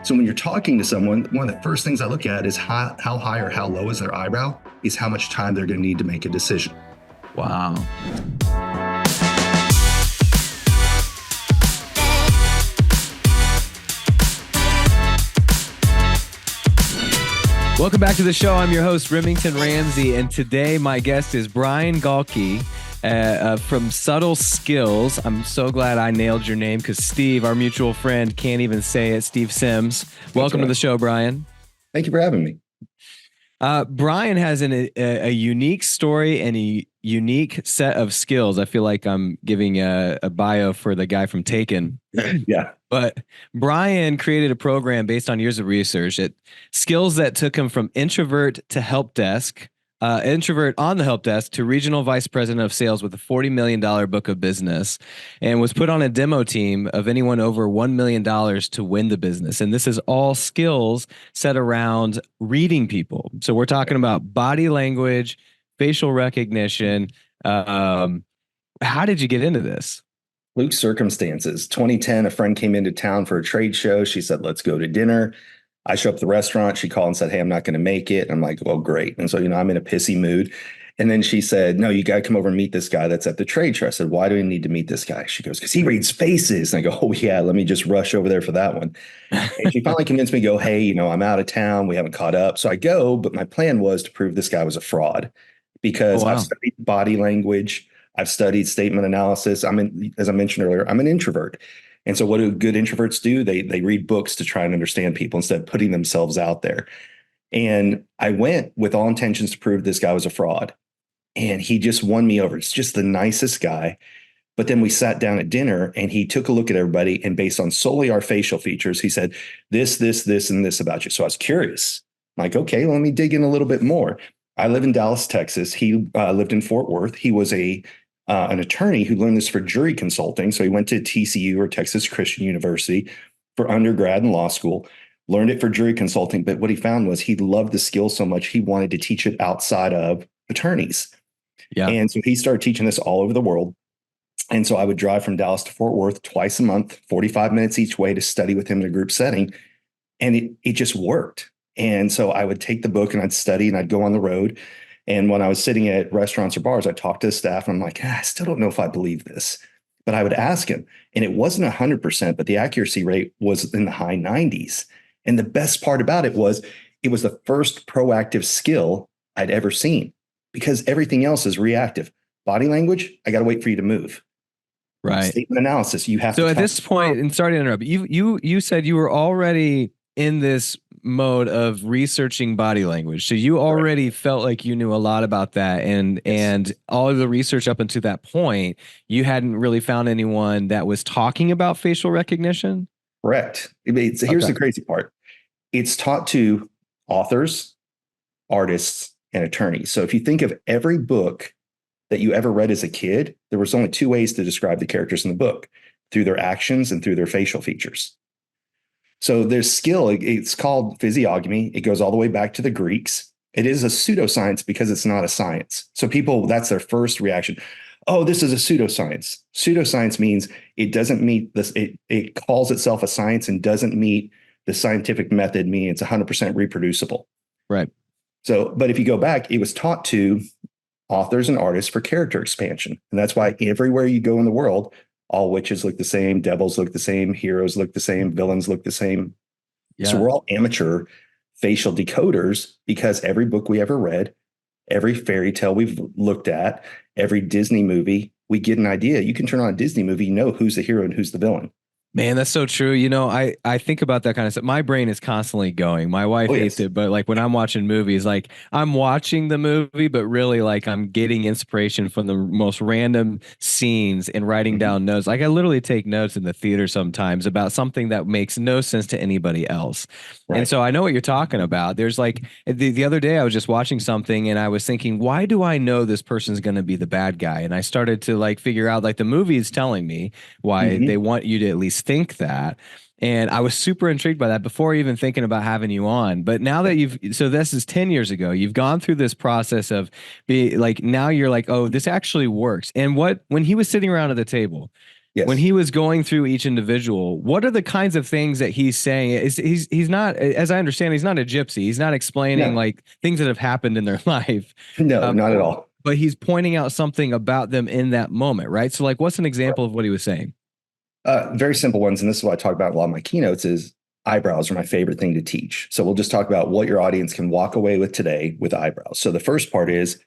So when you're talking to someone, one of the first things I look at is how high or how low is their eyebrow, is how much time they're going to need to make a decision. Wow. Welcome back to the show. I'm your host, Remington Ramsey, and today my guest is Brian Galke from Subtle Skills. I'm so glad I nailed your name because Steve, our mutual friend, can't even say it. Steve Sims. Welcome to the show, Brian. Thank you for having me. Brian has a unique story and a unique set of skills. I feel like I'm giving a bio for the guy from Taken. Yeah. But Brian created a program based on years of research. Skills that took him from introvert to help desk, introvert on the help desk to regional vice president of sales with a $40 million book of business, and was put on a demo team of anyone over $1 million to win the business. And this is all skills set around reading people. So we're talking about body language, facial recognition. How did you get into this? Fluke circumstances. 2010, a friend came into town for a trade show. She said, let's go to dinner. I show up at the restaurant. She called and said, hey, I'm not going to make it. And I'm like, well, great. And so, I'm in a pissy mood. And then she said, no, you got to come over and meet this guy that's at the trade show. I said, why do we need to meet this guy? She goes, because he reads faces. And I go, oh, yeah, let me just rush over there for that one. And she finally convinced me to go, hey, I'm out of town. We haven't caught up. So I go, but my plan was to prove this guy was a fraud because I've studied body language. I've studied statement analysis. As I mentioned earlier, I'm an introvert. And so what do good introverts do? They read books to try and understand people instead of putting themselves out there. And I went with all intentions to prove this guy was a fraud. And he just won me over. It's just the nicest guy. But then we sat down at dinner and he took a look at everybody. And based on solely our facial features, he said, this, and this about you. So I was curious. I'm like, okay, let me dig in a little bit more. I live in Dallas, Texas. He lived in Fort Worth. He was an attorney who learned this for jury consulting. So he went to TCU or Texas Christian University for undergrad and law school, learned it for jury consulting. But what he found was he loved the skill so much, he wanted to teach it outside of attorneys. Yeah. And so he started teaching this all over the world. And so I would drive from Dallas to Fort Worth twice a month, 45 minutes each way to study with him in a group setting. And it just worked. And so I would take the book and I'd study and I'd go on the road. And when I was sitting at restaurants or bars, I talked to the staff and I'm like, I still don't know if I believe this. But I would ask him, and it wasn't 100%, but the accuracy rate was in the high 90s. And the best part about it was the first proactive skill I'd ever seen because everything else is reactive. Body language, I got to wait for you to move. Right. Statement analysis, you have to. So at this point, and sorry to interrupt, you said you were already in this mode of researching body language. So you already felt like you knew a lot about that. And all of the research up until that point, you hadn't really found anyone that was talking about facial recognition? Correct. Here's the crazy part. It's taught to authors, artists, and attorneys. So if you think of every book that you ever read as a kid, there was only two ways to describe the characters in the book, through their actions and through their facial features. So there's skill. It's called physiognomy. It goes all the way back to the Greeks. It is a pseudoscience because it's not a science. So people, that's their first reaction. Oh, this is a pseudoscience. Pseudoscience means it doesn't meet this. It calls itself a science and doesn't meet the scientific method, meaning it's 100% reproducible. Right. So, but if you go back, it was taught to authors and artists for character expansion. And that's why everywhere you go in the world, all witches look the same, devils look the same, heroes look the same, villains look the same. Yeah. So we're all amateur facial decoders because every book we ever read, every fairy tale we've looked at, every Disney movie, we get an idea. You can turn on a Disney movie, you know who's the hero and who's the villain. Man, that's so true. I think about that kind of stuff. My brain is constantly going. My wife hates it, but like when I'm watching movies, like I'm watching the movie, but really like I'm getting inspiration from the most random scenes and writing down notes. Like I literally take notes in the theater sometimes about something that makes no sense to anybody else. Right. And so I know what you're talking about. There's like the other day I was just watching something and I was thinking, why do I know this person's going to be the bad guy? And I started to like figure out like the movie is telling me why they want you to at least think that. And I was super intrigued by that before even thinking about having you on. But now that so this is 10 years ago, you've gone through this process of now you're like, oh, this actually works. And when he was sitting around at the table, when Yes. he was going through each individual, what are the kinds of things that he's saying? He's not, as I understand, he's not a gypsy. He's not explaining No, like things that have happened in their life. no, not at all. But he's pointing out something about them in that moment, right? So like what's an Right. example of what he was saying? Very simple ones. And this is what I talk about in a lot of my keynotes is eyebrows are my favorite thing to teach. So we'll just talk about what your audience can walk away with today with eyebrows. So the first part is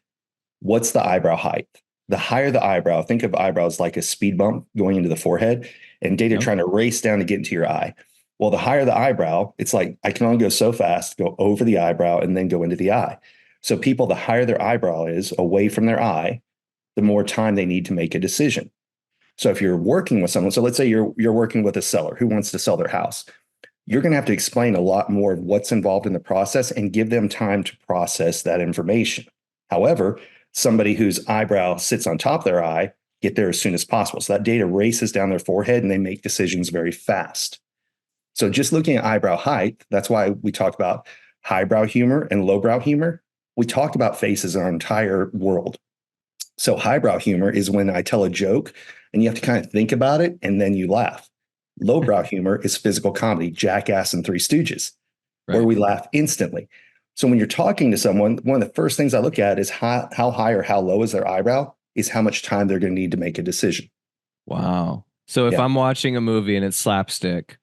what's the eyebrow height? The higher the eyebrow, think of eyebrows like a speed bump going into the forehead and data Yep. trying to race down to get into your eye. Well, the higher the eyebrow, it's like I can only go so fast, go over the eyebrow and then go into the eye. So people, the higher their eyebrow is away from their eye, the more time they need to make a decision. So if you're working with someone, so let's say you're working with a seller who wants to sell their house, you're going to have to explain a lot more of what's involved in the process and give them time to process that information. However, somebody whose eyebrow sits on top of their eye, get there as soon as possible. So that data races down their forehead and they make decisions very fast. So just looking at eyebrow height, that's why we talk about highbrow humor and lowbrow humor. We talked about faces in our entire world. So highbrow humor is when I tell a joke and you have to kind of think about it and then you laugh. Lowbrow humor is physical comedy, Jackass and Three Stooges, where Right. we laugh instantly. So when you're talking to someone, one of the first things I look at is how high or how low is their eyebrow, is how much time they're going to need to make a decision. Wow. So if Yeah. I'm watching a movie and it's slapstick,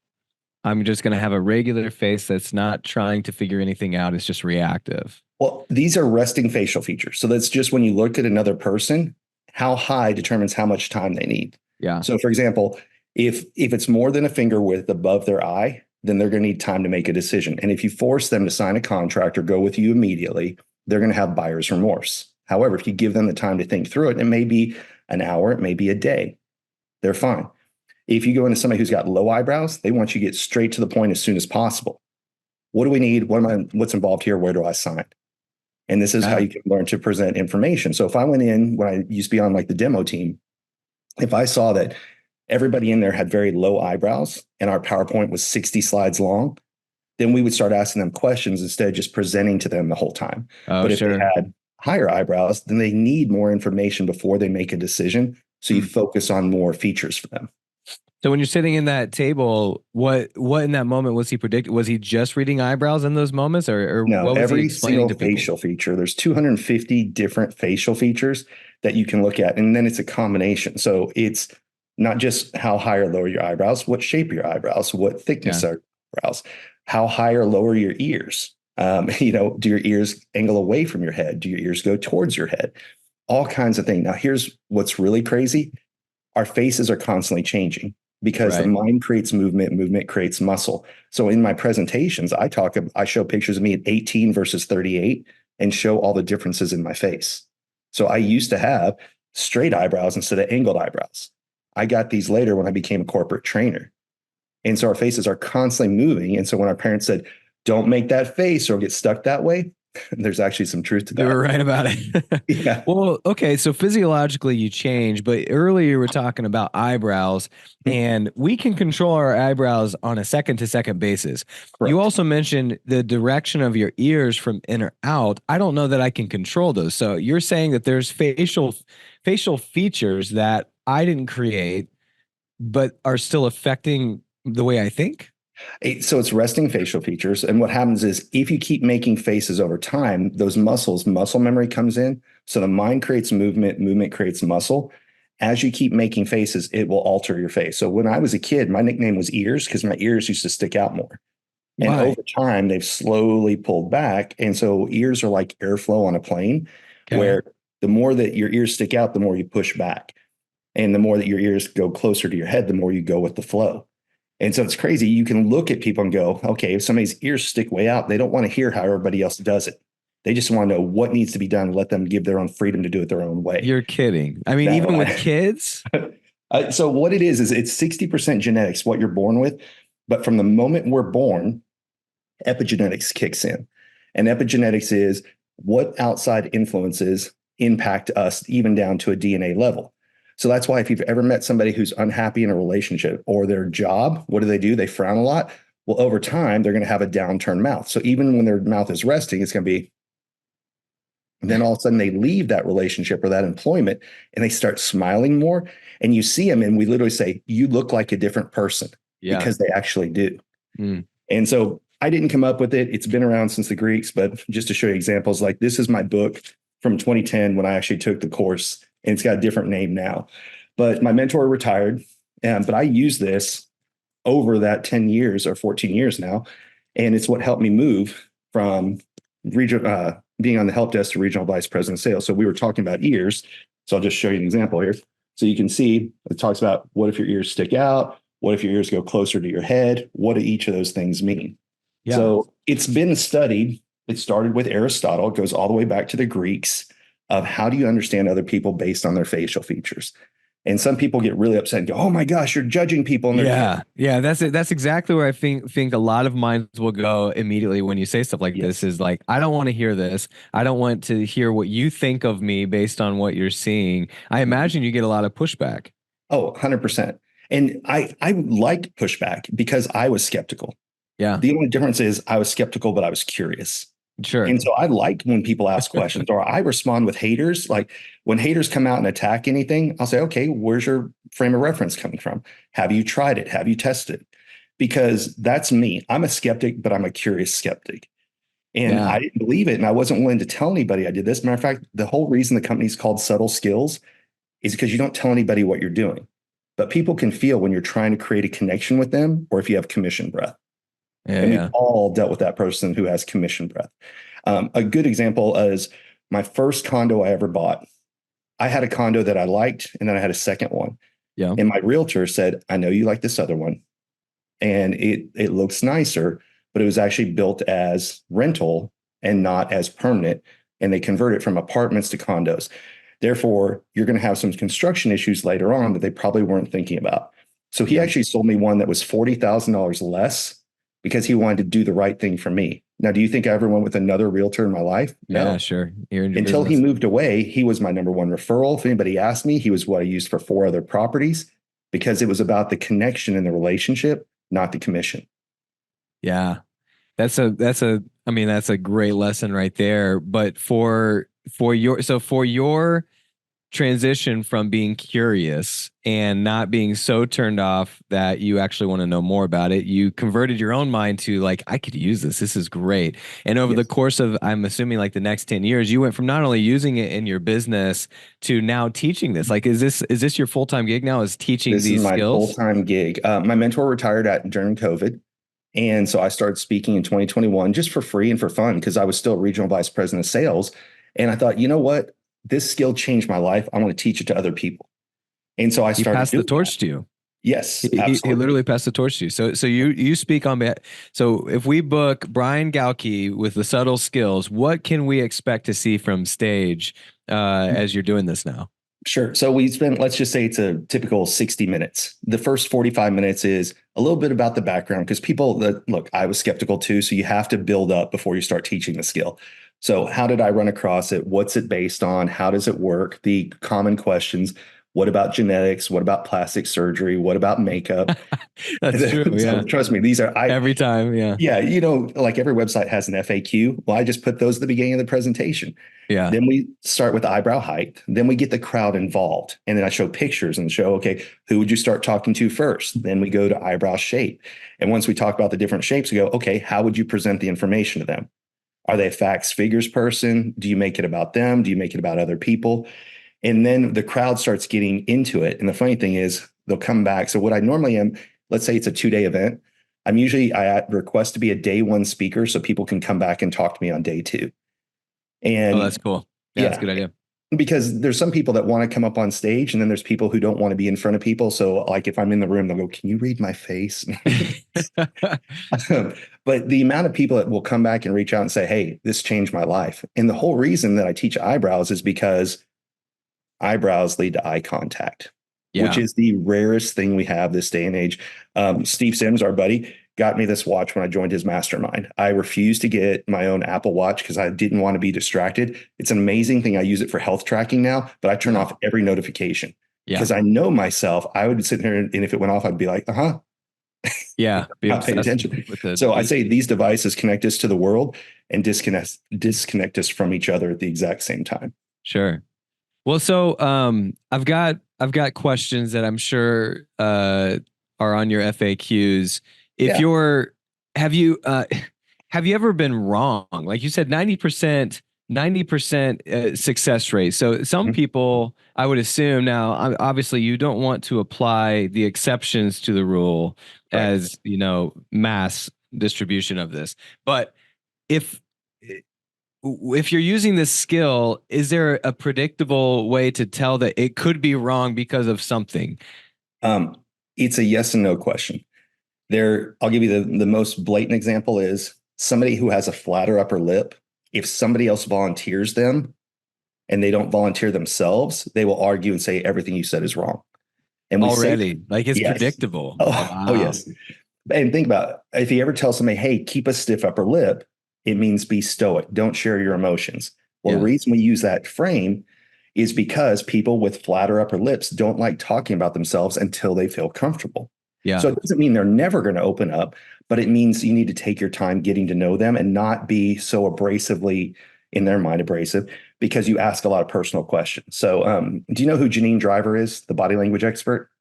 I'm just going to have a regular face that's not trying to figure anything out. It's just reactive. Well, these are resting facial features. So that's just when you look at another person, how high determines how much time they need. Yeah. So for example, if it's more than a finger width above their eye, then they're going to need time to make a decision. And if you force them to sign a contract or go with you immediately, they're going to have buyer's remorse. However, if you give them the time to think through it, it may be an hour, it may be a day, they're fine. If you go into somebody who's got low eyebrows, they want you to get straight to the point as soon as possible. What do we need? What's involved here? Where do I sign? And this is how Yeah. you can learn to present information. So if I went in when I used to be on like the demo team, if I saw that everybody in there had very low eyebrows and our PowerPoint was 60 slides long, then we would start asking them questions instead of just presenting to them the whole time. Oh, But if they sure. had higher eyebrows, then they need more information before they make a decision. So you Hmm. focus on more features for them. So when you're sitting in that table, what in that moment was he predicting? Was he just reading eyebrows in those moments, or No, what was he every explaining single to people? facial feature, there's 250 different facial features that you can look at. And then it's a combination. So it's not just how high or low your eyebrows, what shape are your eyebrows, what thickness Yeah. are your eyebrows, how high or low are your ears? Do your ears angle away from your head? Do your ears go towards your head? All kinds of things. Now, here's what's really crazy. Our faces are constantly changing because the Right. mind creates movement, movement creates muscle. So in my presentations, I show pictures of me at 18 versus 38 and show all the differences in my face. So I used to have straight eyebrows instead of angled eyebrows. I got these later when I became a corporate trainer. And so our faces are constantly moving. And so when our parents said, don't make that face or get stuck that way, there's actually some truth to They that. were right about it. Yeah. Well, okay, so physiologically you change, but earlier you were talking about eyebrows, and we can control our eyebrows on a second to second basis. You Correct. also mentioned the direction of your ears from in or out. I don't know that I can control those. So you're saying that there's facial features that I didn't create, but are still affecting the way I think? So it's resting facial features. And what happens is if you keep making faces over time, those muscle memory comes in. So the mind creates movement, movement creates muscle. As you keep making faces, it will alter your face. So when I was a kid, my nickname was ears because my ears used to stick out more. And Why? over time, they've slowly pulled back. And so ears are like airflow on a plane, Okay. where the more that your ears stick out, the more you push back. And the more that your ears go closer to your head, the more you go with the flow. And so it's crazy. You can look at people and go, okay, if somebody's ears stick way out, they don't want to hear how everybody else does it. They just want to know what needs to be done, let them give their own freedom to do it their own way. You're kidding. I mean, No. even with kids? So what it is it's 60% genetics, what you're born with. But from the moment we're born, epigenetics kicks in. And epigenetics is what outside influences impact us, even down to a DNA level. So that's why if you've ever met somebody who's unhappy in a relationship or their job, what do? They frown a lot. Well, over time, they're going to have a downturned mouth. So even when their mouth is resting, it's going to be And then all of a sudden they leave that relationship or that employment and they start smiling more. And you see them and we literally say, you look like a different person Yeah. because they actually do. Mm. And so I didn't come up with it. It's been around since the Greeks, but just to show you examples, like this is my book from 2010 when I actually took the course, and it's got a different name now. But my mentor retired, but I use this over that 10 years or 14 years now. And it's what helped me move from being on the help desk to regional vice president of sales. So we were talking about ears. So I'll just show you an example here. So you can see it talks about what if your ears stick out? What if your ears go closer to your head? What do each of those things mean? Yeah. So it's been studied. It started with Aristotle, it goes all the way back to the Greeks of how do you understand other people based on their facial features. And some people get really upset and go, "Oh my gosh, you're judging people." And yeah, that's it. That's exactly where I think a lot of minds will go immediately when you say stuff like this. Is like, I don't want to hear this. I don't want to hear what you think of me based on what you're seeing. I imagine you get a lot of pushback. Oh, 100%. And I like pushback because I was skeptical. Yeah. The only difference is I was skeptical, but I was curious. Sure. And so I like when people ask questions or I respond with haters. Like when haters come out and attack anything, I'll say, okay, where's your frame of reference coming from? Have you tried it? Have you tested it? Because that's me. I'm a skeptic, but I'm a curious skeptic. And I didn't believe it. And I wasn't willing to tell anybody I did this. Matter of fact, the whole reason the company's called Subtle Skills is because you don't tell anybody what you're doing. But people can feel when you're trying to create a connection with them or if you have commission breath. And we've all dealt with that person who has commission breath. A good example is my first condo I ever bought. I had a condo that I liked, and then I had a second one. Yeah. And my realtor said, "I know you like this other one, and it looks nicer, but it was actually built as rental and not as permanent. And they convert it from apartments to condos. Therefore, you're going to have some construction issues later on that they probably weren't thinking about." So he actually sold me one that was $40,000 less because he wanted to do the right thing for me. Now, do you think I ever went with another realtor in my life? No. Yeah, sure. Until he moved away, he was my number one referral. If anybody asked me, he was what I used for 4 other properties because it was about the connection and the relationship, not the commission. Yeah. That's a great lesson right there. But for your transition from being curious and not being so turned off that you actually want to know more about it, you converted your own mind to like, I could use this. This is great. And over the course of, I'm assuming like the next 10 years, you went from not only using it in your business to now teaching this. Like, is this your full-time gig now, is teaching these skills? This is my full-time gig. My mentor retired during COVID. And so I started speaking in 2021 just for free and for fun because I was still regional vice president of sales. And I thought, you know what? This skill changed my life. I want to teach it to other people. And so I started. He passed the torch to you. Yes, he literally passed the torch to you. So you speak on behalf. So if we book Brian Galke with the Subtle Skills, what can we expect to see from stage as you're doing this now? Sure. So we spent, let's just say it's a typical 60 minutes. The first 45 minutes is a little bit about the background because look, I was skeptical too. So you have to build up before you start teaching the skill. So how did I run across it? What's it based on? How does it work? The common questions. What about genetics? What about plastic surgery? What about makeup? That's true. Yeah. So trust me, these are every time. Yeah. Yeah. Like every website has an FAQ. Well, I just put those at the beginning of the presentation. Yeah. Then we start with eyebrow height. Then we get the crowd involved. And then I show pictures and show, okay, who would you start talking to first? Then we go to eyebrow shape. And once we talk about the different shapes, we go, okay, how would you present the information to them? Are they a facts, figures person? Do you make it about them? Do you make it about other people? And then the crowd starts getting into it. And the funny thing is they'll come back. So what I normally am, let's say it's a 2-day event. I request to be a day 1 speaker so people can come back and talk to me on day 2. And that's cool. Yeah, that's a good idea. Because there's some people that want to come up on stage and then there's people who don't want to be in front of people. So like if I'm in the room, they'll go, "Can you read my face?" But the amount of people that will come back and reach out and say, "Hey, this changed my life." And the whole reason that I teach eyebrows is because eyebrows lead to eye contact, which is the rarest thing we have this day and age. Steve Sims, our buddy, got me this watch when I joined his mastermind. I refused to get my own Apple Watch because I didn't want to be distracted. It's an amazing thing. I use it for health tracking now, but I turn off every notification because I know myself. I would sit there and if it went off, I'd be like, Yeah, be Not paying obsessed attention. with the So I say these devices connect us to the world and disconnect us from each other at the exact same time. Sure. Well, so I've got questions that I'm sure are on your FAQs. If Yeah. you're have you have you ever been wrong? Like you said, 90% success rate. So some Mhm. people, I would assume now, obviously you don't want to apply the exceptions to the rule Right. as, mass distribution of this. But if if you're using this skill, is there a predictable way to tell that it could be wrong because of something? Um, it's a yes and no question. I'll give you the most blatant example is somebody who has a flatter upper lip. If somebody else volunteers them and they don't volunteer themselves, they will argue and say everything you said is wrong. And we say, Already, like it's yes. predictable. Oh, Wow. yes. And think about it. If you ever tell somebody, hey, keep a stiff upper lip, it means be stoic. Don't share your emotions. Well, the Yeah. reason we use that frame is because people with flatter upper lips don't like talking about themselves until they feel comfortable. So Yeah. it doesn't mean they're never going to open up, but it means you need to take your time getting to know them and not be so abrasively, in their mind, abrasive, because you ask a lot of personal questions. So, do you know who Janine Driver is, the body language expert?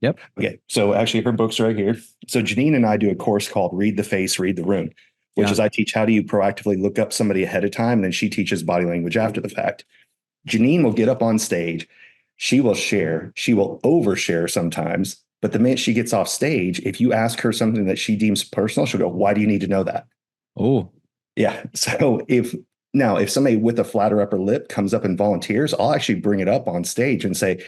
Yep. Okay, so actually, her book's right here. So Janine and I do a course called Read the Face, Read the Room, which Yeah. is I teach how do you proactively look up somebody ahead of time, and then she teaches body language after the fact. Janine will get up on stage, she will share, she will overshare sometimes, but the minute she gets off stage, if you ask her something that she deems personal, she'll go, "Why do you need to know that?" Oh, Yeah. So if somebody with a flatter upper lip comes up and volunteers, I'll actually bring it up on stage and say,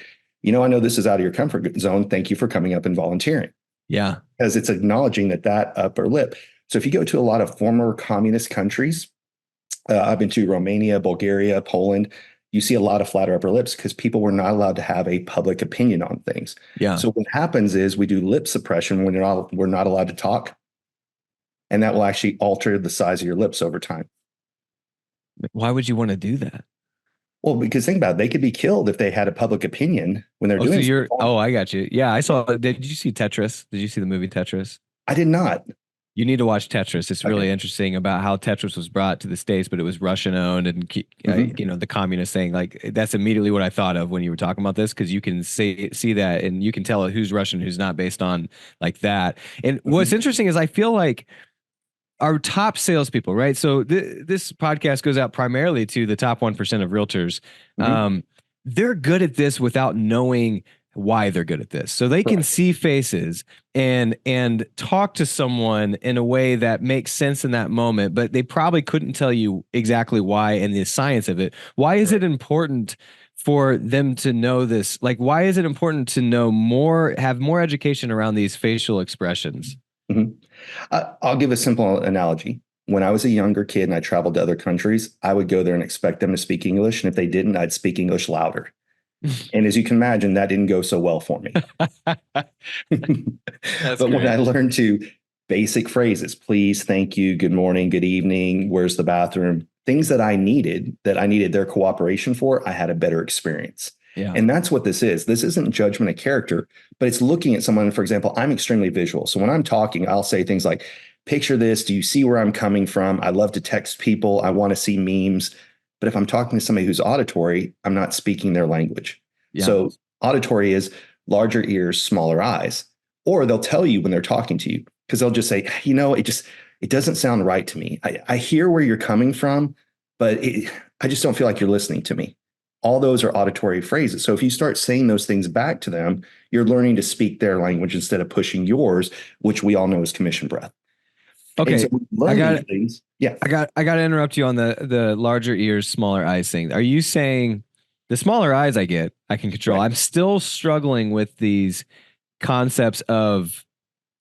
I know this is out of your comfort zone. Thank you for coming up and volunteering, yeah. because it's acknowledging that upper lip. So if you go to a lot of former communist countries, I've been to Romania, Bulgaria, Poland, you see a lot of flatter upper lips because people were not allowed to have a public opinion on things. Yeah. So what happens is we do lip suppression when we're not allowed to talk, and that will actually alter the size of your lips over time. Why would you want to do that? Well, because think about it, they could be killed if they had a public opinion when they're Oh, so doing you're, something. oh, I got you. Yeah, I saw, did you see Tetris? Did you see the movie Tetris? I did not. You need to watch Tetris. It's Okay. really interesting about how Tetris was brought to the States, but it was Russian owned and, Mhm. the communist thing. Like that's immediately what I thought of when you were talking about this, because you can see that and you can tell who's Russian, who's not based on like that. And what's Mhm. interesting is I feel like our top salespeople, right? So this podcast goes out primarily to the top 1% of realtors. Mhm. Um, they're good at this without knowing why they're good at this. So they can Correct. see faces and talk to someone in a way that makes sense in that moment, but they probably couldn't tell you exactly why and the science of it. Why is it Correct. important for them to know this? Like, why is it important to know more, have more education around these facial expressions? Mhm. I'll give a simple analogy. When I was a younger kid and I traveled to other countries, I would go there and expect them to speak English. And if they didn't, I'd speak English louder. And as you can imagine, that didn't go so well for me. That's But when I great. learned to basic phrases, please, thank you, good morning, good evening, where's the bathroom, things that I needed their cooperation for, I had a better experience. Yeah. And that's what this is. This isn't judgment of character, but it's looking at someone. For example, I'm extremely visual. So when I'm talking, I'll say things like, picture this. Do you see where I'm coming from? I love to text people. I want to see memes. But if I'm talking to somebody who's auditory, I'm not speaking their language. Yeah. So auditory is larger ears, smaller eyes. Or they'll tell you when they're talking to you, because they'll just say, it doesn't sound right to me. I hear where you're coming from, but I just don't feel like you're listening to me. All those are auditory phrases. So if you start saying those things back to them, you're learning to speak their language instead of pushing yours, which we all know is commission breath. And so Okay. we I learn these got things. Yeah. I got to interrupt you on the larger ears, smaller eyes thing. Are you saying the smaller eyes I can control? Right. I'm still struggling with these concepts of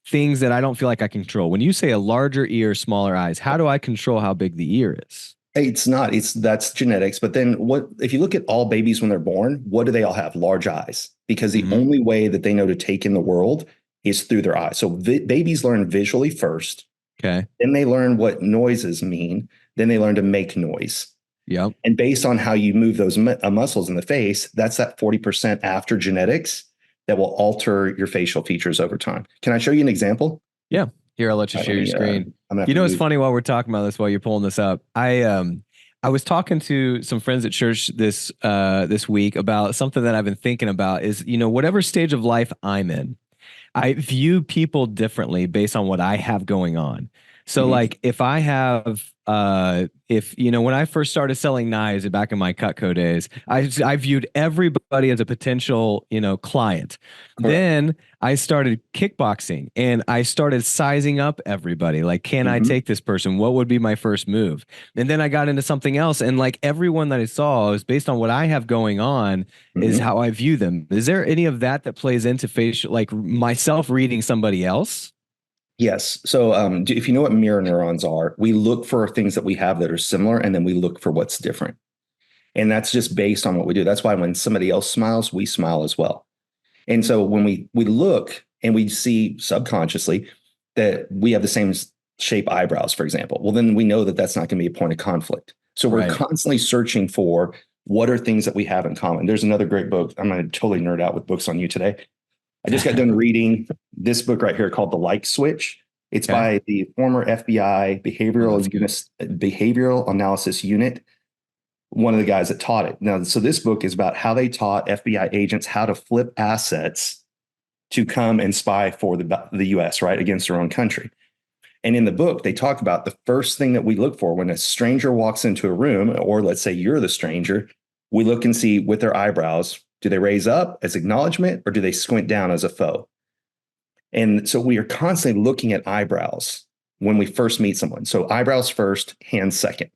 things that I don't feel like I can control. When you say a larger ear, smaller eyes, how do I control how big the ear is? It's not. That's genetics. But then what if you look at all babies when they're born, what do they all have? Large eyes. Because the Hmm. only way that they know to take in the world is through their eyes. So babies learn visually first, Okay. then they learn what noises mean, then they learn to make noise. Yep. And based on how you move those muscles in the face, that's that 40% after genetics that will alter your facial features over time. Can I show you an example? Yeah. Here, I'll let you All right, share your screen. I'm gonna have You to know, it's move. funny while we're talking about this, while you're pulling this up. I was talking to some friends at church this week about something that I've been thinking about is, whatever stage of life I'm in, I view people differently based on what I have going on. So Mhm, like if I have if when I first started selling knives back in my Cutco days, I viewed everybody as a potential, client. correct. Then I started kickboxing and I started sizing up everybody. Like, can I Mhm, take this person? What would be my first move? And then I got into something else. And like everyone that I saw was based on what I have going on is mhm. how I view them. Is there any of that that plays into facial, like myself reading somebody else? Yes. So if you know what mirror neurons are, we look for things that we have that are similar, and then we look for what's different. And that's just based on what we do. That's why when somebody else smiles, we smile as well. And so when we look and we see subconsciously that we have the same shape eyebrows, for example, well, then we know that that's not going to be a point of conflict. So we're Right. constantly searching for what are things that we have in common. There's another great book. I'm going to totally nerd out with books on you today. I just got done reading this book right here called The Like Switch. It's Okay. by the former FBI Oh, that's good. behavioral analysis unit, one of the guys that taught it. Now, so this book is about how they taught FBI agents how to flip assets to come and spy for the US, right, against their own country. And in the book, they talk about the first thing that we look for when a stranger walks into a room, or let's say you're the stranger, we look and see with their eyebrows, do they raise up as acknowledgement or do they squint down as a foe? And so we are constantly looking at eyebrows when we first meet someone. So eyebrows first, hands second,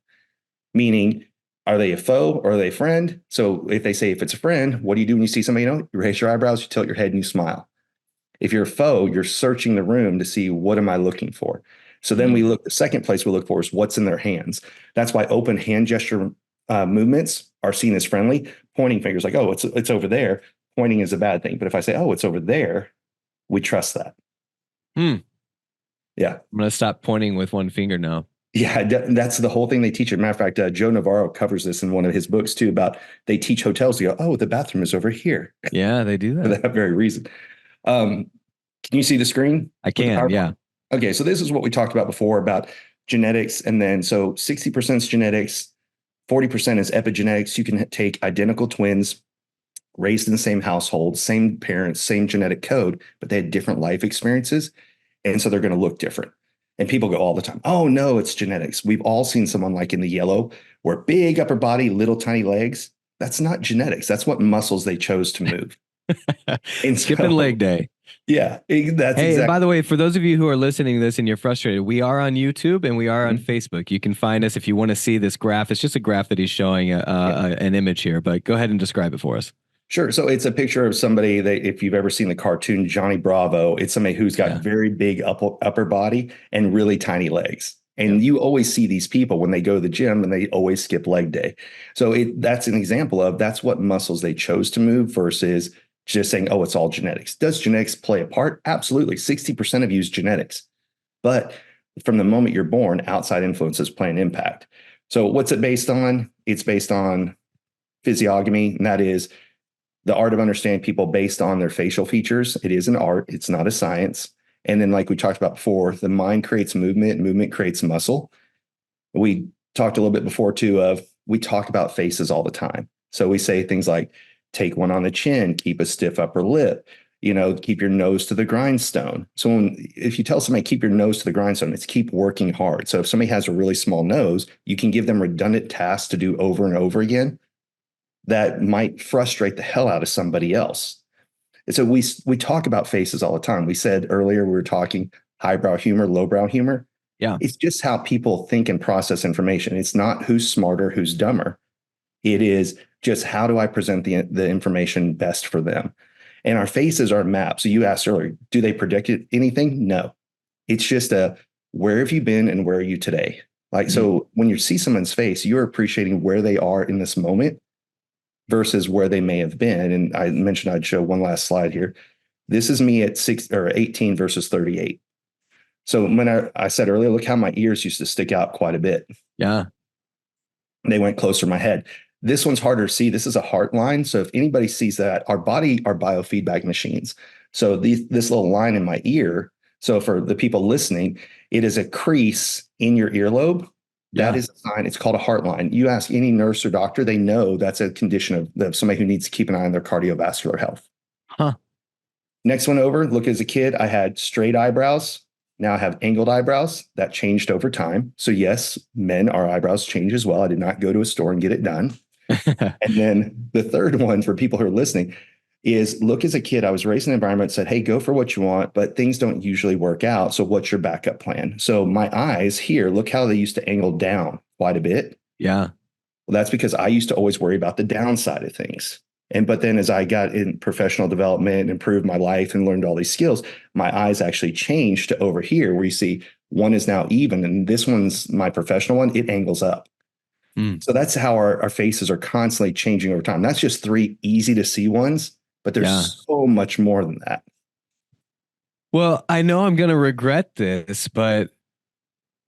meaning are they a foe or are they a friend? So if they say if it's a friend, what do you do when you see somebody you know? You raise your eyebrows, you tilt your head, and you smile. If you're a foe, you're searching the room to see what am I looking for. So then we Mm. look. The second place we look for is what's in their hands. That's why open hand gesture movements are seen as friendly. Pointing fingers, like it's over there. Pointing is a bad thing. But if I say it's over there, we trust that. Hmm. Yeah. I'm gonna stop pointing with one finger now. Yeah, that's the whole thing they teach. As a matter of fact, Joe Navarro covers this in one of his books too. About they teach hotels to go, the bathroom is over here Yeah, they do for that. that very reason. Um, can you see the screen I with the can. PowerPoint? Yeah. Okay, so this is what we talked about before about genetics, and then so 60% is genetics, 40% is epigenetics. You can take identical twins raised in the same household, same parents, same genetic code, but they had different life experiences. And so they're going to look different. And people go all the time, oh, no, it's genetics. We've all seen someone like in the yellow where big upper body, little tiny legs. That's not genetics. That's what muscles they chose to move. And Skipping leg so, day. yeah, that's Hey, and by exactly. the way, for those of you who are listening to this and you're frustrated, we are on YouTube and we are on Mhm. Facebook. You can find us if you want to see this graph. It's just a graph that he's showing Yeah, an image here, but go ahead and describe it for us. sure. So it's a picture of somebody that, if you've ever seen the cartoon Johnny Bravo, it's somebody who's got Yeah. very big upper body and really tiny legs. Yep. And you always see these people when they go to the gym and they always skip leg day. So that's an example of that's what muscles they chose to move versus just saying, it's all genetics. Does genetics play a part? Absolutely. 60% of you is genetics. But from the moment you're born, outside influences play an impact. So what's it based on? It's based on physiognomy, and that is the art of understanding people based on their facial features. It is an art, it's not a science. And then, like we talked about before, the mind creates movement, movement creates muscle. We talked a little bit before too of we talk about faces all the time. So we say things like take one on the chin, keep a stiff upper lip, keep your nose to the grindstone. So if you tell somebody keep your nose to the grindstone, it's keep working hard. So if somebody has a really small nose, you can give them redundant tasks to do over and over again that might frustrate the hell out of somebody else. And so we talk about faces all the time. We said earlier we were talking highbrow humor, lowbrow humor. Yeah. It's just how people think and process information. It's not who's smarter, who's dumber. It is just how do I present the information best for them. And our faces are maps. So you asked earlier, do they predict anything? No. It's just where have you been and where are you today? Like, Mm. so when you see someone's face, you're appreciating where they are in this moment versus where they may have been. And I mentioned I'd show one last slide here. This is me at 18 versus 38. So when I said earlier, look how my ears used to stick out quite a bit. Yeah. They went closer to my head. This one's harder to see. This is a heart line. So if anybody sees that, our body are biofeedback machines. So this little line in my ear. So for the people listening, it is a crease in your earlobe. That Yeah. is a sign. It's called a heart line. You ask any nurse or doctor, they know that's a condition of somebody who needs to keep an eye on their cardiovascular health. Huh. Next one over, look, as a kid, I had straight eyebrows. Now I have angled eyebrows. That changed over time. So yes, men, our eyebrows change as well. I did not go to a store and get it done. And then the third one for people who are listening is, look, as a kid, I was raised in an environment that said, hey, go for what you want, but things don't usually work out. So what's your backup plan? So my eyes here, look how they used to angle down quite a bit. Yeah. Well, that's because I used to always worry about the downside of things. But then as I got in professional development and improved my life and learned all these skills, my eyes actually changed to over here where you see one is now even. And this one's my professional one. It angles up. So that's how our faces are constantly changing over time. That's just three easy to see ones, but there's so much more than that. Well, I know I'm going to regret this, but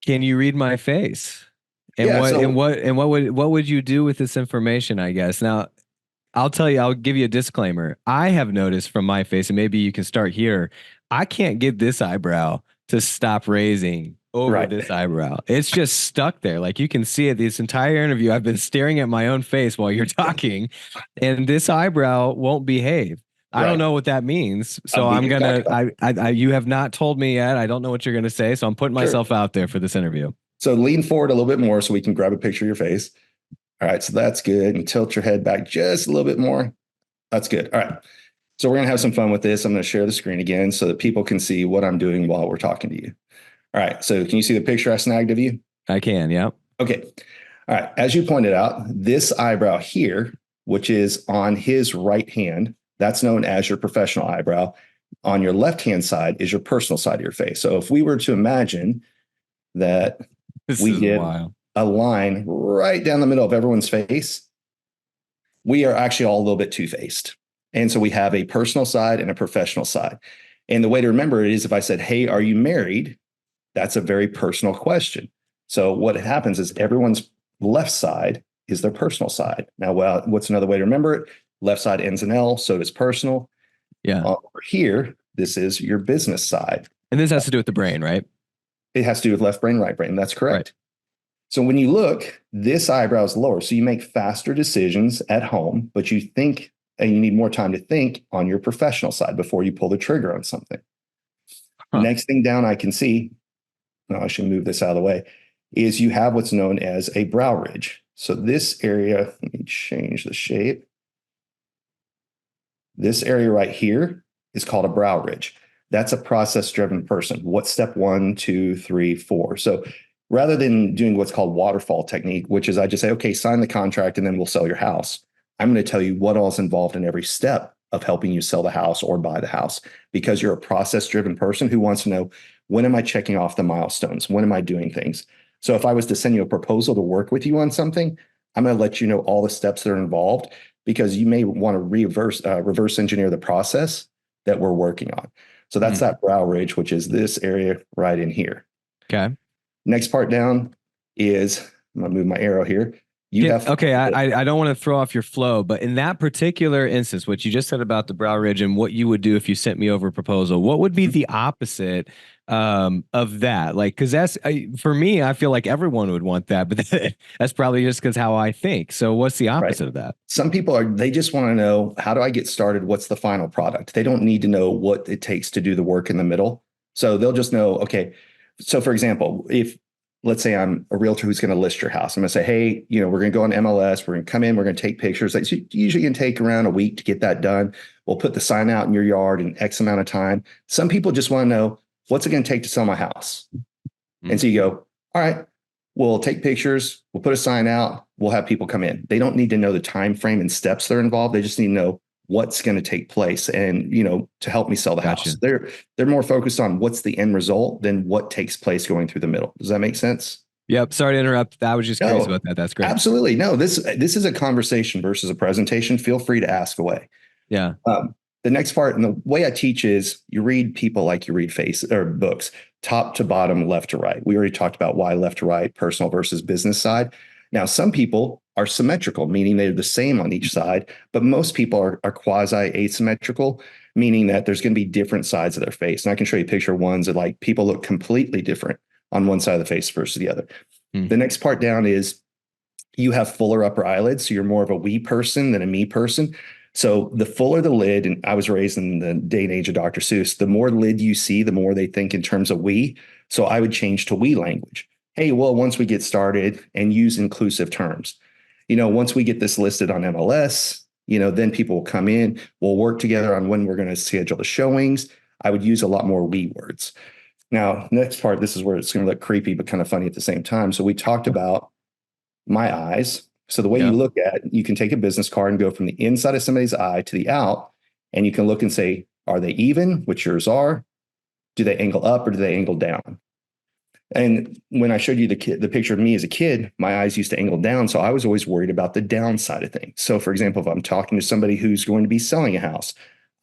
can you read my face? And what would you do with this information, I guess? Now, I'll tell you, I'll give you a disclaimer. I have noticed from my face, and maybe you can start here, I can't get this eyebrow to stop raising over this eyebrow. It's just stuck there. Like you can see it this entire interview. I've been staring at my own face while you're talking, and this eyebrow won't behave. I don't know what that means. So I'm gonna you have not told me yet. I don't know what you're gonna say. So I'm putting myself out there for this interview. So lean forward a little bit more so we can grab a picture of your face. All right, so that's good. And tilt your head back just a little bit more. That's good. All right. So we're going to have some fun with this. I'm going to share the screen again so that people can see what I'm doing while we're talking to you. All right. So can you see the picture I snagged of you? I can, yeah. Okay. All right. As you pointed out, this eyebrow here, which is on his right hand, that's known as your professional eyebrow. On your left-hand side is your personal side of your face. So if we were to imagine that we did a line right down the middle of everyone's face, we are actually all a little bit two-faced. And so we have a personal side and a professional side. And the way to remember it is if I said, hey, are you married? That's a very personal question. So what happens is everyone's left side is their personal side. Now, well, what's another way to remember it? Left side ends in L, so does personal. Yeah. Over here, this is your business side. And this has to do with the brain, right? It has to do with left brain, right brain. That's correct. Right. So when you look, this eyebrow is lower. So you make faster decisions at home, but you think, and you need more time to think on your professional side before you pull the trigger on something. Next thing down I can see, now I should move this out of the way, is you have what's known as a brow ridge. So this area, let me change the shape. This area right here is called a brow ridge. That's a process-driven person. What's step 1, 2, 3, 4? So rather than doing what's called waterfall technique, which is I just say, okay, sign the contract and then we'll sell your house. I'm going to tell you what all is involved in every step of helping you sell the house or buy the house, because you're a process-driven person who wants to know, when am I checking off the milestones? When am I doing things? So if I was to send you a proposal to work with you on something, I'm going to let you know all the steps that are involved, because you may want to reverse engineer the process that we're working on. So that's that brow ridge, which is this area right in here. Okay. Next part down is, I'm going to move my arrow here. I don't want to throw off your flow, but in that particular instance, what you just said about the brow ridge and what you would do if you sent me over a proposal, what would be the opposite of that? Like, because for me, I feel like everyone would want that, but that's probably just because how I think. So what's the opposite of that? Some people they just want to know, how do I get started? What's the final product? They don't need to know what it takes to do the work in the middle. So they'll just know, okay. So for example, let's say I'm a realtor who's going to list your house. I'm going to say, hey, we're going to go on MLS. We're going to come in. We're going to take pictures. It's usually going to take around a week to get that done. We'll put the sign out in your yard in X amount of time. Some people just want to know, what's it going to take to sell my house? And so you go, all right, we'll take pictures. We'll put a sign out. We'll have people come in. They don't need to know the time frame and steps that are involved. They just need to know what's going to take place and, to help me sell the house. They're more focused on what's the end result than what takes place going through the middle. Does that make sense? Yep. Sorry to interrupt. I was just curious about that. That's great. Absolutely. No, this is a conversation versus a presentation. Feel free to ask away. Yeah. The next part, and the way I teach is, you read people like you read books, top to bottom, left to right. We already talked about why left to right, personal versus business side. Now, some people are symmetrical, meaning they're the same on each side, but most people are quasi asymmetrical, meaning that there's going to be different sides of their face. And I can show you a picture of ones that like people look completely different on one side of the face versus the other. The next part down is you have fuller upper eyelids. So you're more of a we person than a me person. So the fuller the lid, and I was raised in the day and age of Dr. Seuss, the more lid you see, the more they think in terms of we. So I would change to we language. Hey, well, once we get started and use inclusive terms, once we get this listed on MLS, then people will come in, we'll work together on when we're going to schedule the showings. I would use a lot more we words. Now, next part, this is where it's going to look creepy, but kind of funny at the same time. So we talked about my eyes. So the way you look at, you can take a business card and go from the inside of somebody's eye to the out, and you can look and say, are they even, which yours are? Do they angle up or do they angle down? And when I showed you the picture of me as a kid, my eyes used to angle down. So I was always worried about the downside of things. So for example, if I'm talking to somebody who's going to be selling a house,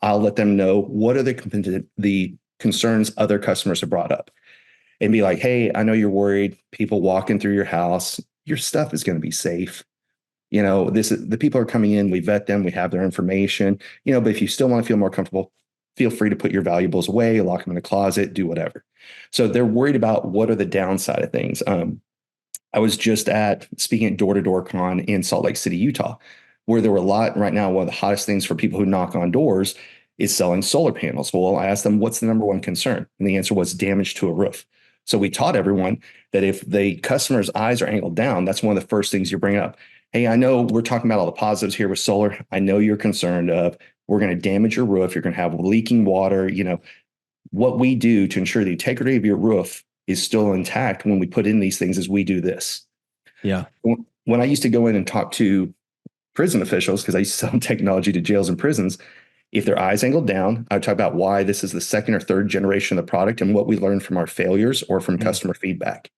I'll let them know what are the concerns other customers have brought up and be like, hey, I know you're worried. People walking through your house, your stuff is going to be safe. The people are coming in, we vet them, we have their information, but if you still want to feel more comfortable, feel free to put your valuables away, lock them in a closet, do whatever. So they're worried about what are the downside of things. I was just speaking at Door-to-Door Con in Salt Lake City, Utah, where there were a lot right now. One of the hottest things for people who knock on doors is selling solar panels. Well, I asked them, what's the number one concern? And the answer was damage to a roof. So we taught everyone that if the customer's eyes are angled down, that's one of the first things you bring up. Hey, I know we're talking about all the positives here with solar. I know you're concerned of we're going to damage your roof. You're going to have leaking water. What we do to ensure the integrity of your roof is still intact when we put in these things is we do this. Yeah. When I used to go in and talk to prison officials, because I used to sell technology to jails and prisons, if their eyes angled down, I would talk about why this is the second or third generation of the product and what we learned from our failures or from customer feedback.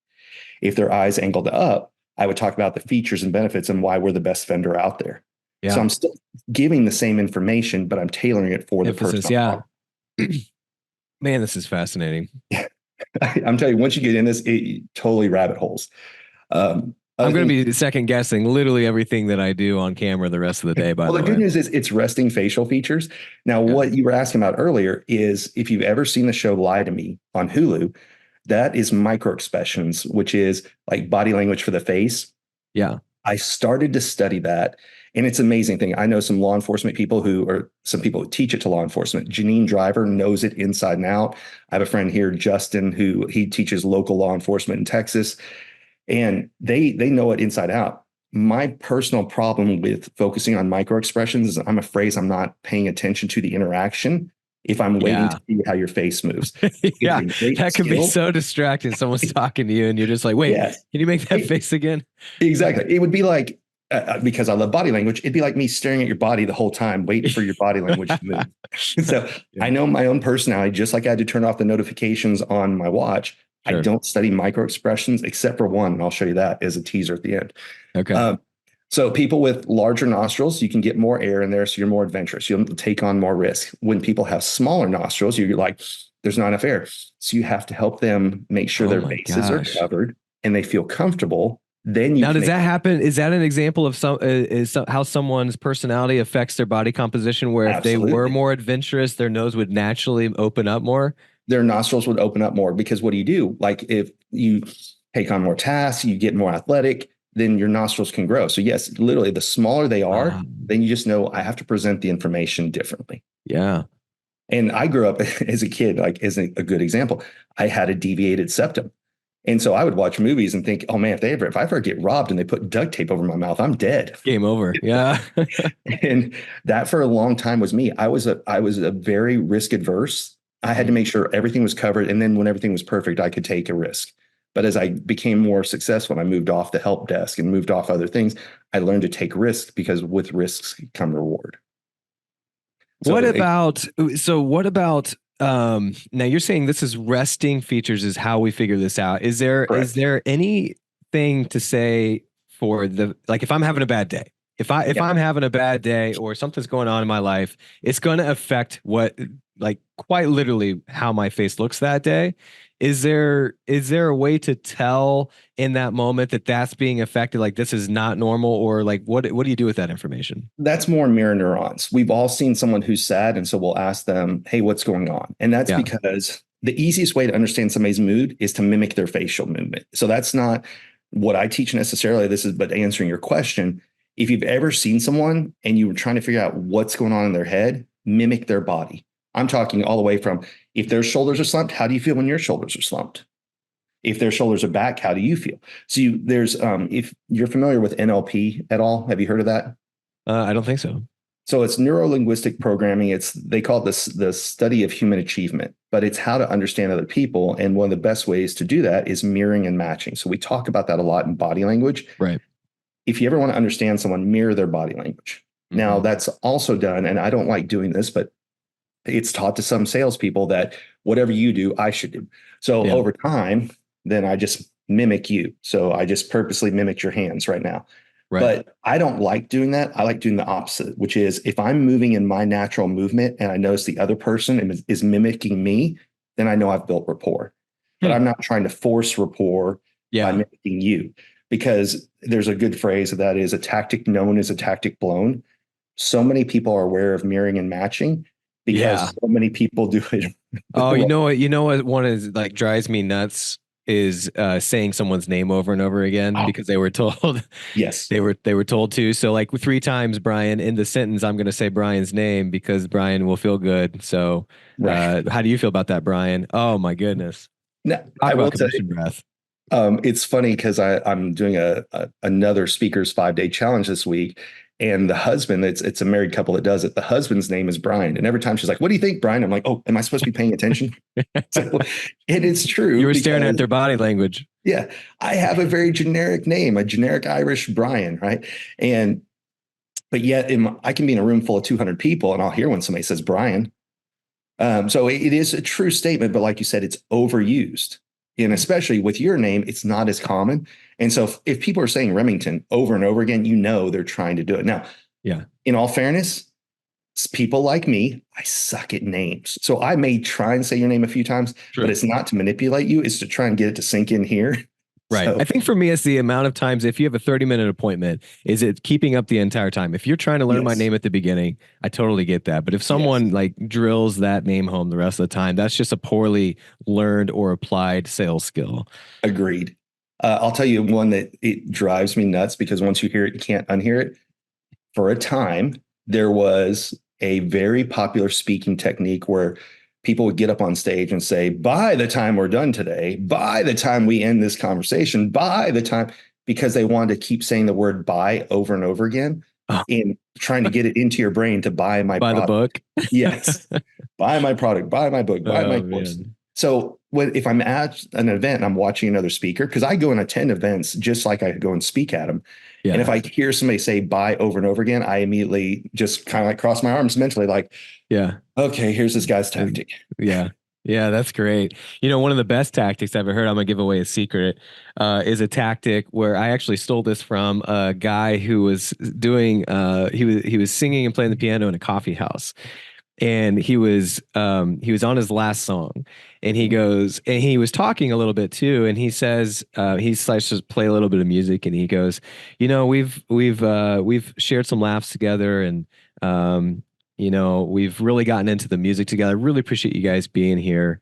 If their eyes angled up, I would talk about the features and benefits and why we're the best vendor out there. Yeah. So I'm still giving the same information, but I'm tailoring it for the person. Yeah. Man, this is fascinating. I'm telling you, once you get in this, it totally rabbit holes. I'm going to be second guessing literally everything that I do on camera the rest of the day. By the way, the good news is it's resting facial features. Now, what you were asking about earlier is if you've ever seen the show Lie to Me on Hulu, that is micro expressions, which is like body language for the face. Yeah. I started to study that. And it's an amazing thing. I know some law enforcement people some people who teach it to law enforcement. Janine Driver knows it inside and out. I have a friend here, Justin, who he teaches local law enforcement in Texas, and they know it inside out. My personal problem with focusing on micro expressions is I'm afraid I'm not paying attention to the interaction if I'm waiting to see how your face moves. Yeah, that could be so distracting. Someone's talking to you and you're just like, wait, can you make that face again? Exactly. It would be like, because I love body language, it'd be like me staring at your body the whole time, waiting for your body language to move. So I know my own personality, just like I had to turn off the notifications on my watch. Sure. I don't study micro expressions except for one, and I'll show you that as a teaser at the end. Okay. So people with larger nostrils, you can get more air in there, so you're more adventurous. You'll take on more risk. When people have smaller nostrils, you're like, there's not enough air. So you have to help them make sure their bases are covered and they feel comfortable. Then you does that happen? Is that an example of how someone's personality affects their body composition? Where if they were more adventurous, their nose would naturally open up more? Their nostrils would open up more because what do? Like if you take on more tasks, you get more athletic, then your nostrils can grow. So yes, literally the smaller they are, then you just know I have to present the information differently. Yeah. And I grew up as a kid, like as a good example, I had a deviated septum. And so I would watch movies and think, oh man, if I ever get robbed and they put duct tape over my mouth, I'm dead. Game over. Yeah. And that for a long time was me. I was a very risk adverse. I had to make sure everything was covered. And then when everything was perfect, I could take a risk. But as I became more successful and I moved off the help desk and moved off other things, I learned to take risks because with risks come reward. What about now you're saying this is resting features is how we figure this out. Is there anything to say for if I'm having a bad day, if I'm having a bad day or something's going on in my life, it's going to affect quite literally how my face looks that day. is there a way to tell in that moment that that's being affected? Like this is not normal, or like what do you do with that information? That's more mirror neurons. We've all seen someone who's sad, and so we'll ask them, "Hey, what's going on?" And that's Yeah. because the easiest way to understand somebody's mood is to mimic their facial movement. So that's not what I teach necessarily. This is but answering your question. If you've ever seen someone and you were trying to figure out what's going on in their head, mimic their body. I'm talking all the way from if their shoulders are slumped, how do you feel when your shoulders are slumped? If their shoulders are back, how do you feel? So there's if you're familiar with NLP at all, have you heard of that? I don't think so. So it's neuro-linguistic programming. They call this the study of human achievement, but it's how to understand other people. And one of the best ways to do that is mirroring and matching. So we talk about that a lot in body language. Right. If you ever want to understand someone, mirror their body language. Mm-hmm. Now that's also done, and I don't like doing this, but it's taught to some salespeople that whatever you do, I should do. So over time, then I just mimic you. So I just purposely mimic your hands right now. Right. But I don't like doing that. I like doing the opposite, which is if I'm moving in my natural movement and I notice the other person is mimicking me, then I know I've built rapport. But I'm not trying to force rapport by mimicking you, because there's a good phrase that is a tactic known as a tactic blown. So many people are aware of mirroring and matching because so many people do it. Oh, you know what one is like drives me nuts is saying someone's name over and over again because they were told. Yes. They were told to. So like 3 times, Brian, in the sentence, I'm going to say Brian's name because Brian will feel good. So how do you feel about that, Brian? Oh my goodness. Now, I will tell you, breath. It's funny because I'm doing another speaker's 5-day challenge this week. And the husband, it's a married couple that does it. The husband's name is Brian. And every time she's like, "What do you think, Brian?" I'm like, "Oh, am I supposed to be paying attention?" So, and it's true. You were staring at their body language. Yeah. I have a very generic name, a generic Irish Brian, right? But yet I can be in a room full of 200 people and I'll hear when somebody says Brian. So it is a true statement, but like you said, it's overused. And especially with your name, it's not as common. And so if people are saying Remington over and over again, they're trying to do it. Now, in all fairness, people like me, I suck at names. So I may try and say your name a few times, but it's not to manipulate you. It's to try and get it to sink in here. Right. So, I think for me, it's the amount of times, if you have a 30-minute appointment, is it keeping up the entire time? If you're trying to learn my name at the beginning, I totally get that. But if someone like drills that name home the rest of the time, that's just a poorly learned or applied sales skill. Agreed. I'll tell you one that it drives me nuts because once you hear it, you can't unhear it. For a time, there was a very popular speaking technique where people would get up on stage and say, "By the time we're done today, by the time we end this conversation, by the time," because they wanted to keep saying the word "buy" over and over again and trying to get it into your brain to buy my buy product. The book. Yes. Buy my product, buy my book, buy my course. Man. So if I'm at an event and I'm watching another speaker, because I go and attend events just like I go and speak at them. Yeah. And if I hear somebody say "buy" over and over again, I immediately just kind of like cross my arms mentally, like, okay, here's this guy's tactic. Yeah. Yeah, that's great. One of the best tactics I've ever heard, I'm going to give away a secret, is a tactic where I actually stole this from a guy who was doing, he was singing and playing the piano in a coffee house. And he was on his last song, and he goes, and he was talking a little bit too, and he says, he starts to play a little bit of music, and he goes, we've shared some laughs together, and we've really gotten into the music together. I really appreciate you guys being here.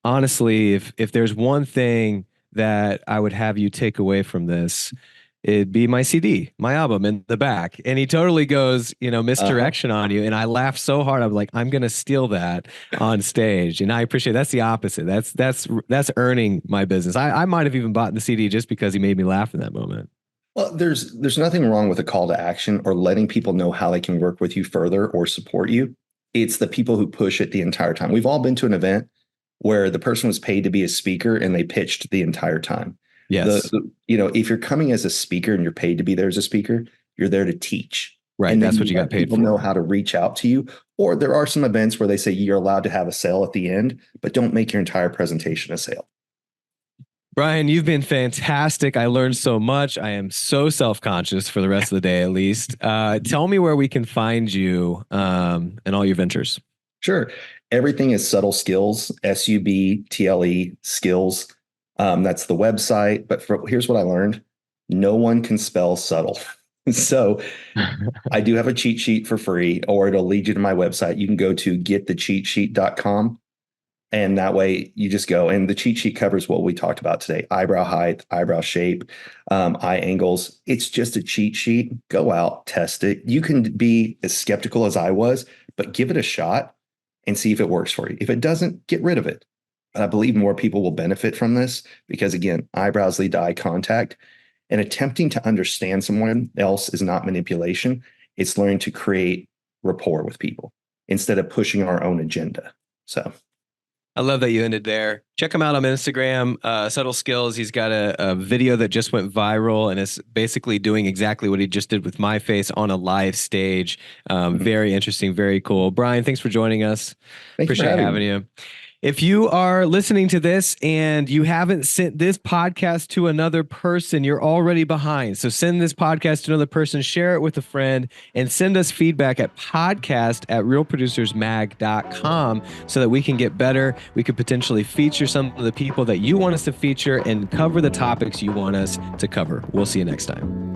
Honestly, if there's one thing that I would have you take away from this, it'd be my CD, my album in the back. And he totally goes, misdirection on you. And I laughed so hard. I'm like, I'm going to steal that on stage. And I appreciate that's the opposite. That's earning my business. I might have even bought the CD just because he made me laugh in that moment. Well, there's nothing wrong with a call to action or letting people know how they can work with you further or support you. It's the people who push it the entire time. We've all been to an event where the person was paid to be a speaker and they pitched the entire time. Yes. If you're coming as a speaker and you're paid to be there as a speaker, you're there to teach. Right. And that's what you got paid for. People know how to reach out to you. Or there are some events where they say you're allowed to have a sale at the end, but don't make your entire presentation a sale. Brian, you've been fantastic. I learned so much. I am so self-conscious for the rest of the day, at least. Tell me where we can find you and all your ventures. Sure. Everything is subtle skills, SUBTLE skills. That's the website. But here's what I learned. No one can spell subtle. So I do have a cheat sheet for free, or it'll lead you to my website. You can go to getthecheatsheet.com. And that way you just go, and the cheat sheet covers what we talked about today: eyebrow height, eyebrow shape, eye angles. It's just a cheat sheet. Go out, test it. You can be as skeptical as I was, but give it a shot and see if it works for you. If it doesn't, get rid of it. I believe more people will benefit from this because, again, eyebrows lead to eye contact, and attempting to understand someone else is not manipulation. It's learning to create rapport with people instead of pushing our own agenda. So I love that you ended there. Check him out on Instagram, Subtle Skills. He's got a video that just went viral and is basically doing exactly what he just did with my face on a live stage. Very interesting, very cool. Brian, thanks for joining us. Thank you for Appreciate having having me. you. If you are listening to this and you haven't sent this podcast to another person, you're already behind. So send this podcast to another person, share it with a friend, and send us feedback at podcast@realproducersmag.com so that we can get better. We could potentially feature some of the people that you want us to feature and cover the topics you want us to cover. We'll see you next time.